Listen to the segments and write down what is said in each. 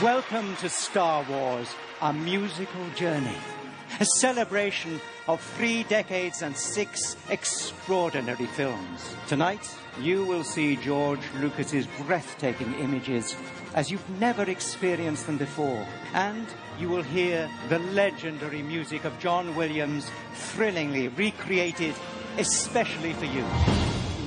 Welcome to Star Wars, a musical journey. A celebration of 3 decades and 6 extraordinary films. Tonight, you will see George Lucas's breathtaking images as you've never experienced them before. And you will hear the legendary music of John Williams thrillingly recreated especially for you.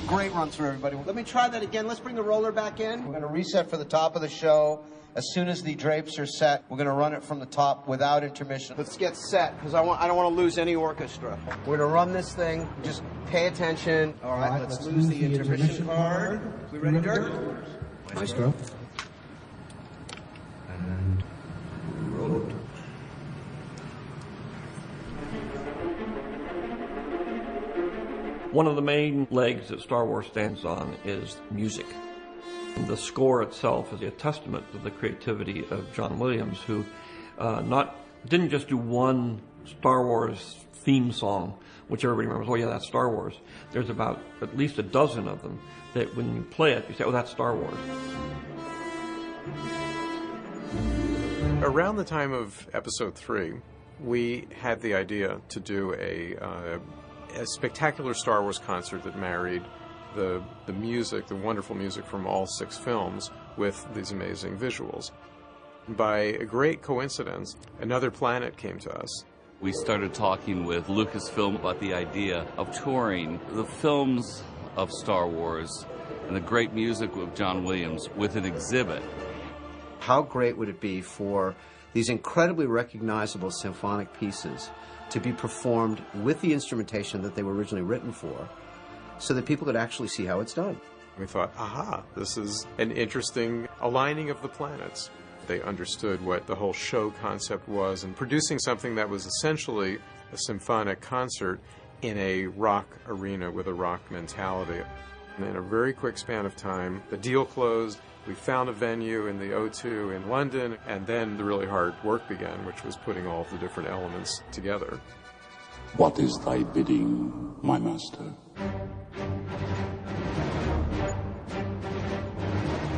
Great run through, everybody. Let me try that again. Let's bring the roller back in. We're going to reset for the top of the show. As soon as the drapes are set, we're going to run it from the top without intermission. Let's get set, because I don't want to lose any orchestra. We're going to run this thing. Just pay attention. All right, let's lose the intermission card. We ready, Dirk? Maestro. And roll it. One of the main legs that Star Wars stands on is music. The score itself is a testament to the creativity of John Williams, who didn't just do one Star Wars theme song, which everybody remembers, oh yeah, that's Star Wars. There's about at least a dozen of them that when you play it, you say, oh, that's Star Wars. Around the time of Episode 3, we had the idea to do a spectacular Star Wars concert that married the music, the wonderful music from all 6 films, with these amazing visuals. By a great coincidence, Another Planet came to us. We started talking with Lucasfilm about the idea of touring the films of Star Wars and the great music of John Williams with an exhibit. How great would it be for these incredibly recognizable symphonic pieces to be performed with the instrumentation that they were originally written for, so that people could actually see how it's done? We thought, aha, this is an interesting aligning of the planets. They understood what the whole show concept was, and producing something that was essentially a symphonic concert in a rock arena with a rock mentality. And in a very quick span of time, the deal closed. We found a venue in the O2 in London, and then the really hard work began, which was putting all of the different elements together. What is thy bidding, my master?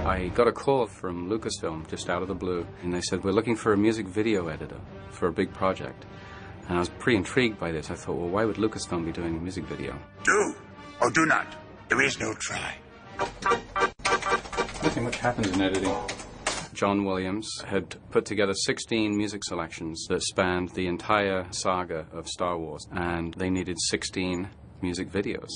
I got a call from Lucasfilm just out of the blue, and they said, we're looking for a music video editor for a big project. And I was pretty intrigued by this. I thought, well, why would Lucasfilm be doing a music video? Do or do not. There is no try. Nothing much happens in editing. John Williams had put together 16 music selections that spanned the entire saga of Star Wars, and they needed 16 music videos.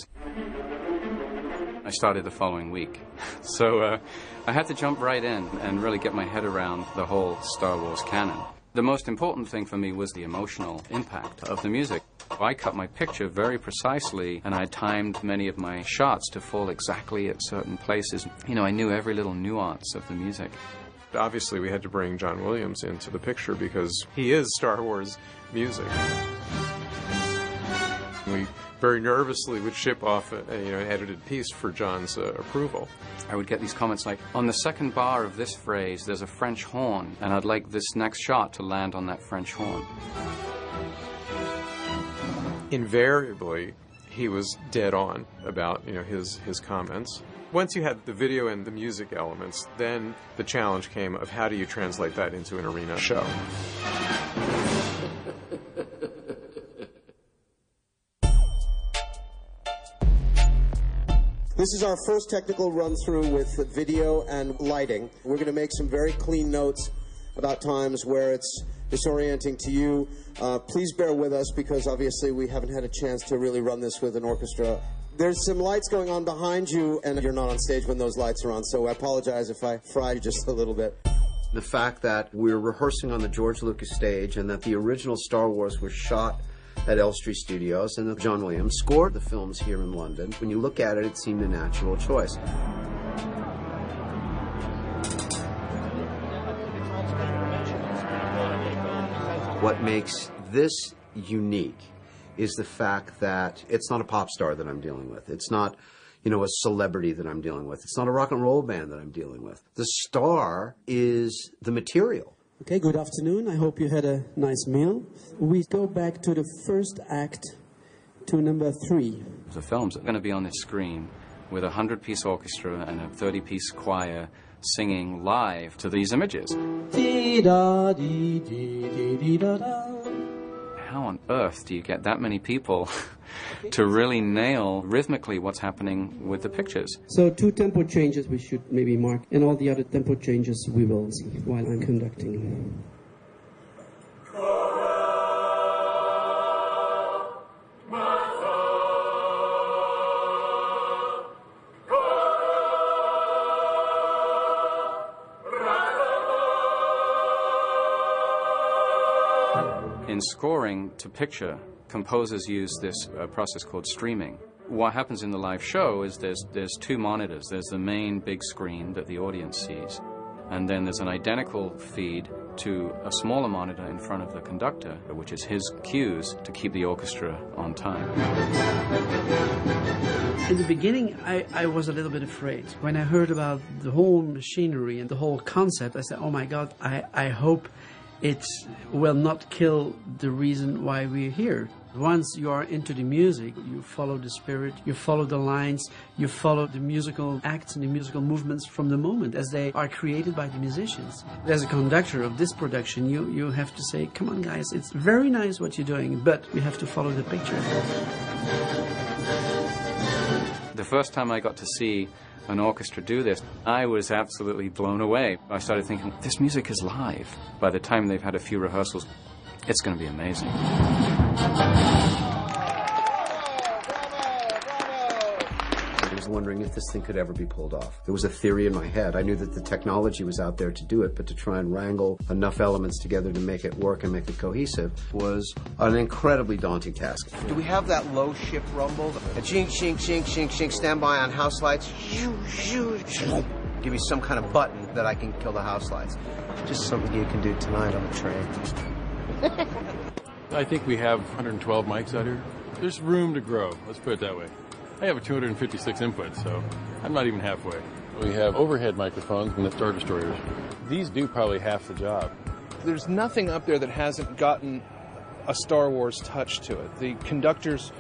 I started the following week. So I had to jump right in and really get my head around the whole Star Wars canon. The most important thing for me was the emotional impact of the music. I cut my picture very precisely, and I timed many of my shots to fall exactly at certain places. You know, I knew every little nuance of the music. Obviously, we had to bring John Williams into the picture because he is Star Wars music. We very nervously would ship off an edited piece for John's approval. I would get these comments like, on the second bar of this phrase, there's a French horn, and I'd like this next shot to land on that French horn. Invariably, he was dead on about his comments. Once you had the video and the music elements, then the challenge came of how do you translate that into an arena show. This is our first technical run-through with video and lighting. We're going to make some very clean notes about times where it's disorienting to you. Please bear with us because obviously we haven't had a chance to really run this with an orchestra. There's some lights going on behind you, and you're not on stage when those lights are on, so I apologize if I fry you just a little bit. The fact that we're rehearsing on the George Lucas stage and that the original Star Wars was shot at Elstree Studios and that John Williams scored the films here in London, when you look at it, it seemed a natural choice. What makes this unique is the fact that it's not a pop star that I'm dealing with. It's not, a celebrity that I'm dealing with. It's not a rock and roll band that I'm dealing with. The star is the material. Okay, good afternoon. I hope you had a nice meal. We go back to the first act, to number 3. The films are going to be on this screen with a 100-piece orchestra and a 30-piece choir singing live to these images. How on earth do you get that many people to really nail rhythmically what's happening with the pictures? So 2 tempo changes we should maybe mark, and all the other tempo changes we will see while I'm conducting. In scoring to picture, composers use this process called streaming. What happens in the live show is there's 2 monitors. There's the main big screen that the audience sees, and then there's an identical feed to a smaller monitor in front of the conductor, which is his cues to keep the orchestra on time. In the beginning, I was a little bit afraid. When I heard about the whole machinery and the whole concept, I said, oh my God, I hope it will not kill the reason why we're here. Once you are into the music, you follow the spirit, you follow the lines, you follow the musical acts and the musical movements from the moment as they are created by the musicians. As a conductor of this production, you have to say, come on guys, it's very nice what you're doing, but you have to follow the picture. The first time I got to see an orchestra do this, I was absolutely blown away. I started thinking, this music is live. By the time they've had a few rehearsals, it's going to be amazing. I was wondering if this thing could ever be pulled off. There was a theory in my head. I knew that the technology was out there to do it, but to try and wrangle enough elements together to make it work and make it cohesive was an incredibly daunting task. Do we have that low ship rumble? A chink, shink, shink, shink, shink, stand by on house lights. Shoo, shoo, shoo. Give me some kind of button that I can kill the house lights. Just something you can do tonight on the train. I think we have 112 mics out here. There's room to grow, let's put it that way. I have a 256 inputs, so I'm not even halfway. We have overhead microphones and the Star Destroyers. These do probably half the job. There's nothing up there that hasn't gotten a Star Wars touch to it. The conductor's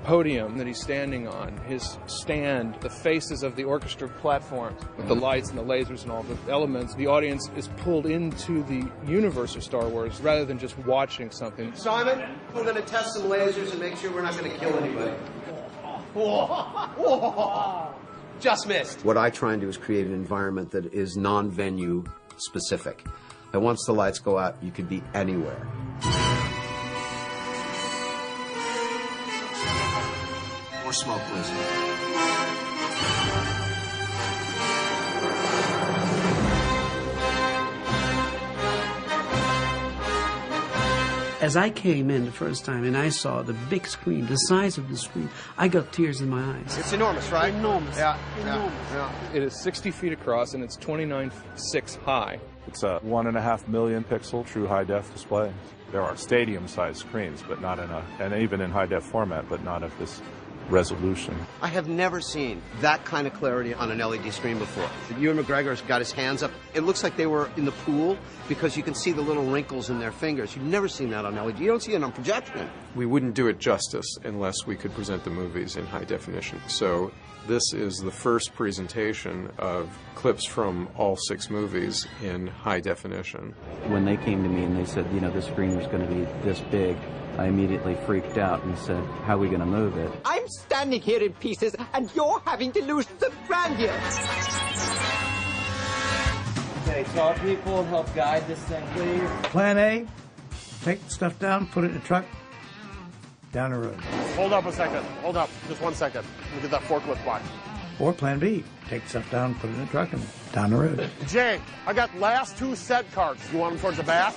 podium that he's standing on, his stand, the faces of the orchestra platforms, with the lights and the lasers and all the elements, the audience is pulled into the universe of Star Wars rather than just watching something. Simon, we're going to test some lasers and make sure we're not going to kill anybody. Just missed. What I try and do is create an environment that is non-venue specific. That once the lights go out, you could be anywhere. More smoke, please. As I came in the first time and I saw the big screen, the size of the screen, I got tears in my eyes. It's enormous, right? Enormous. Yeah, enormous. Yeah. It is 60 feet across and it's 29.6 high. It's a 1.5 million pixel true high-def display. There are stadium-sized screens, but not in and even in high-def format, but not of this resolution. I have never seen that kind of clarity on an LED screen before. Ewan McGregor's got his hands up. It looks like they were in the pool because you can see the little wrinkles in their fingers. You've never seen that on LED. You don't see it on projection. We wouldn't do it justice unless we could present the movies in high definition. So this is the first presentation of clips from all 6 movies in high definition. When they came to me and they said, you know, the screen was going to be this big, I immediately freaked out and said, how are we going to move it? I'm standing here in pieces and you're having to lose the grandeur. Okay, tall people, help guide this thing, please. Plan A, take the stuff down, put it in the truck, down the road. Hold up a second. Hold up. Just 1 second. Let me get that forklift box. Or plan B, take the stuff down, put it in the truck, and down the road. Jay, I got last 2 set cards. You want them towards the back?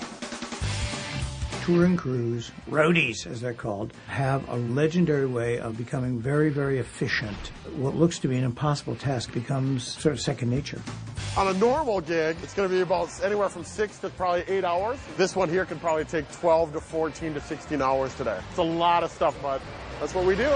Touring crews, roadies as they're called, have a legendary way of becoming very, very efficient. What looks to be an impossible task becomes sort of second nature. On a normal gig, it's going to be about anywhere from 6 to probably 8 hours. This one here can probably take 12 to 14 to 16 hours today. It's a lot of stuff, but that's what we do.